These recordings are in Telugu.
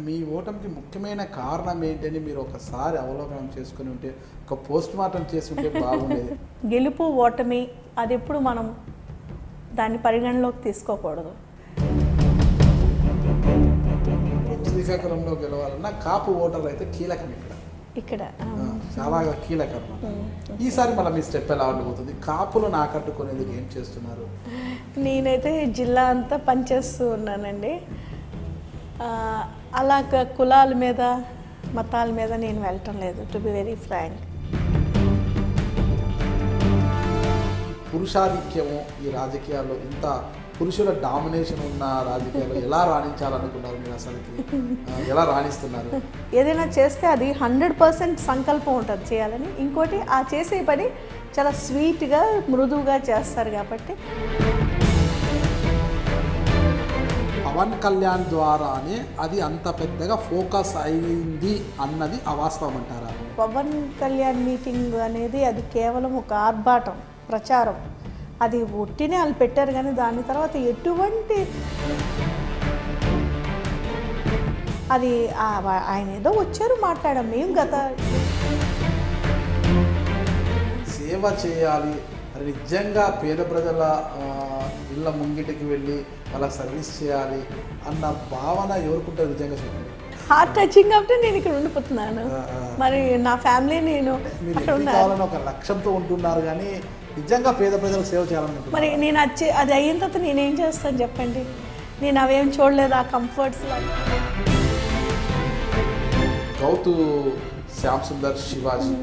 మీ ఓటమికి ముఖ్యమైన కారణం ఏంటని మీరు ఒకసారి అవలోకనం చేసుకుని ఉంటే ఒక పోస్ట్ మార్టం చేసుకుంటే బాగుండేది. గెలుపు ఓటమి అది ఎప్పుడు మనం దాన్ని పరిగణలోకి తీసుకోకూడదు. శ్రీకాకుళంలో గెలవాలన్నా కాపు ఓటర్లు అయితే కీలకం ఇక్కడ చాలా కీలకం. ఈసారి మళ్ళీ మీ స్టెప్ ఎలా ఉండబోతుంది? కాపులను ఆకట్టుకునేందుకు ఏం చేస్తున్నారు? నేనైతే జిల్లా అంతా పనిచేస్తూ ఉన్నానండి. అలా కులాల మీద మతాల మీద నేను వెళ్ళటం లేదు, టు బి వెరీ ఫ్రాంక్. పురుషాధిక్యము ఈ రాజకీయాల్లో, ఇంత పురుషుల డామినేషన్ ఉన్న రాజకీయాల్లో ఎలా రాణించాలనుకున్నారు మీరు? అసలుకి ఎలా రాణిస్తున్నారు? ఏదైనా చేస్తే అది 100% సంకల్పం ఉంటుంది చేయాలని. ఇంకోటి ఆ చేసే పని చాలా స్వీట్గా మృదువుగా చేస్తారు కాబట్టి. పవన్ కళ్యాణ్ ద్వారానే అది అంత పెద్దగా ఫోకస్ అయింది అన్నది అవాస్తవం అంటారా? పవన్ కళ్యాణ్ మీటింగ్ అనేది అది కేవలం ఒక ఆర్భాటం, ప్రచారం. అది ఒట్టినే వాళ్ళు పెట్టారు కానీ దాని తర్వాత ఎటువంటి అది ఆయన ఏదో వచ్చారు మాట్లాడాం. మేము గత సేవ చేయాలి, నిజంగా పేద ప్రజల ఇళ్ళ ముంగిటికి వెళ్ళి వాళ్ళకి సర్వీస్ చేయాలి అన్న భావన ఎవరుకుంటారు? నిజంగా చెప్పండి. హార్ట్ టచింగ్ అంటే నేను ఇక్కడ ఉండిపోతున్నాను. మరి నా ఫ్యామిలీ నేను కావాలని ఒక లక్ష్యంతో ఉంటున్నారు కానీ నిజంగా పేద ప్రజలకు సేవ చేయాలనుకుంటున్నారు. మరి నేను అది అయిన తర్వాత నేనేం చేస్తాను చెప్పండి? నేను అవేం చూడలేదు ఆ కంఫర్ట్స్. గౌతు శ్యామ్ సుందర్ శివాజీ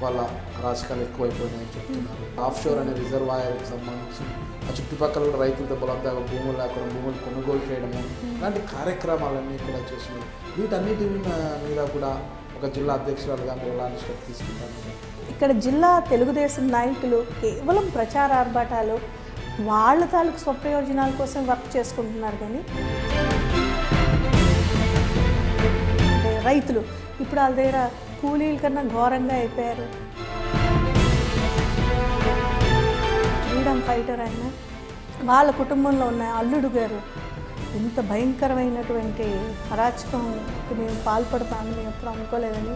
వాళ్ళ రాజకీయాలు ఎక్కువైపోయినాయని చెప్తున్నారు. ఆఫ్ షోర్ అనే రిజర్వాయర్కి సంబంధించి ఆ చుట్టుపక్కల కూడా రైతులతో బలవంతంగా భూములు లేకుండా భూములు కొనుగోలు చేయడము, ఇలాంటి కార్యక్రమాలన్నీ కూడా చేస్తున్నారు. వీటన్నిటి మీద కూడా ఒక జిల్లా అధ్యక్షురాలుగా మీరు ఎలాంటి స్టెప్ తీసుకుంటారు? ఇక్కడ జిల్లా తెలుగుదేశం నాయకులు కేవలం ప్రచార ఆర్భాటాలు, వాళ్ళ తాలూకు స్వప్రయోజనాల కోసం వర్క్ చేసుకుంటున్నారు. కానీ రైతులు ఇప్పుడు వాళ్ళ దగ్గర కూలీల కన్నా ఘోరంగా అయిపోయారు. ఫ్రీడమ్ ఫైటర్ అయినా వాళ్ళ కుటుంబంలో ఉన్న అల్లుడు గారు ఇంత భయంకరమైనటువంటి అరాచకంకి మేము పాల్పడతామని మేము ఎప్పుడు అనుకోలేదని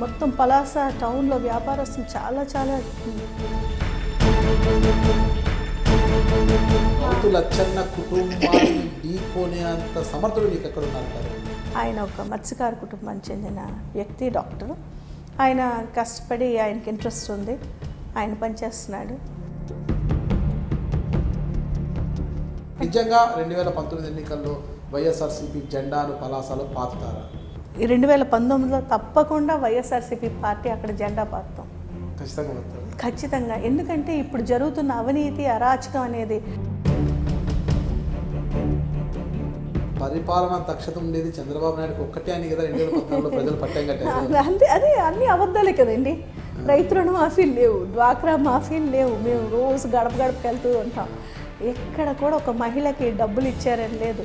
మొత్తం పలాస టౌన్లో వ్యాపారస్తులు చాలా చాలా లచ్చన్న కుటుంబాన్ని ఢీకొనే అంత సమర్థుడు మీకు ఎక్కడ ఉన్నారు? ఆయన ఒక మత్స్యకార కుటుంబానికి చెందిన వ్యక్తి, డాక్టర్. ఆయన కష్టపడి, ఆయనకి ఇంట్రెస్ట్ ఉంది, ఆయన పనిచేస్తున్నాడు. నిజంగా 2019 ఎన్నికల్లో వైఎస్ఆర్సీపీ జెండాను పలాసలో పాతుతారా? ఈ 2019లో తప్పకుండా వైఎస్ఆర్సీపీ పార్టీ అక్కడ జెండా పాతుతాం. ఖచ్చితంగా. ఎందుకంటే ఇప్పుడు జరుగుతున్న అవినీతి, అరాచకం అనేది పరిపాలన దక్షత ఉండేది చంద్రబాబు నాయుడుకి ఒక్కటే అని కదా 2014లో ప్రజలు పట్టం కట్టారు. అదే అన్ని అబద్ధాలే కదండి. రైతు రుణమాఫీలు లేవు, డ్వాక్రా మాఫీలు లేవు. మేము రోజు గడప గడపకి వెళ్తూ ఉంటాం. ఎక్కడ కూడా ఒక మహిళకి డబ్బులు ఇచ్చారని లేదు.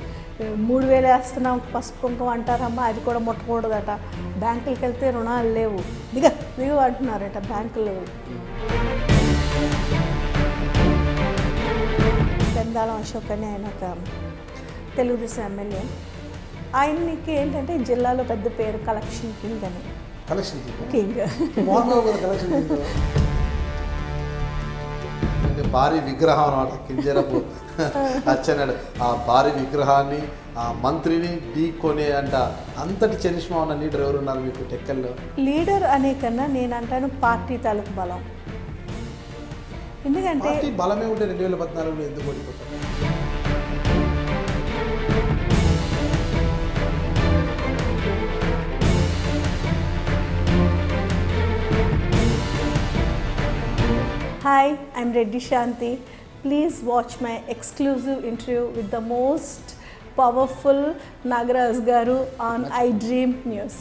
3000 వేస్తున్నాం పసుపు కుంకుమ అంటారమ్మా, అది కూడా ముట్టకూడదట. బ్యాంకులకి వెళ్తే రుణాలు లేవు, దిగు అంటున్నారట బ్యాంకులు. బెందాలం అశోక్ అని ఆయన ఒక తెలుగుదేశం ఎమ్మెల్యే. ఆయనకి ఏంటంటే జిల్లాలో పెద్ద పేరు కలెక్షన్ కింగ్ అని. కింగ్ భారీ విగ్రహం అన్నమాట కింజరపు అచ్చనాడు. ఆ భారీ విగ్రహాన్ని, ఆ మంత్రిని ఢీకొనే అంట అంతటి చరిష్మా ఉన్న లీడర్ ఎవరున్నారు మీకు టెక్కల్లో? లీడర్ అనే కన్నా నేను అంటాను పార్టీ తాలూకు బలం. ఎందుకంటే బలమే ఉంటే 2014లో ఎందుకు ఓడిపోతారు? Hi, I'm Reddy Shanti. Please watch my exclusive interview with the most powerful Nagaraj Garu on iDream News.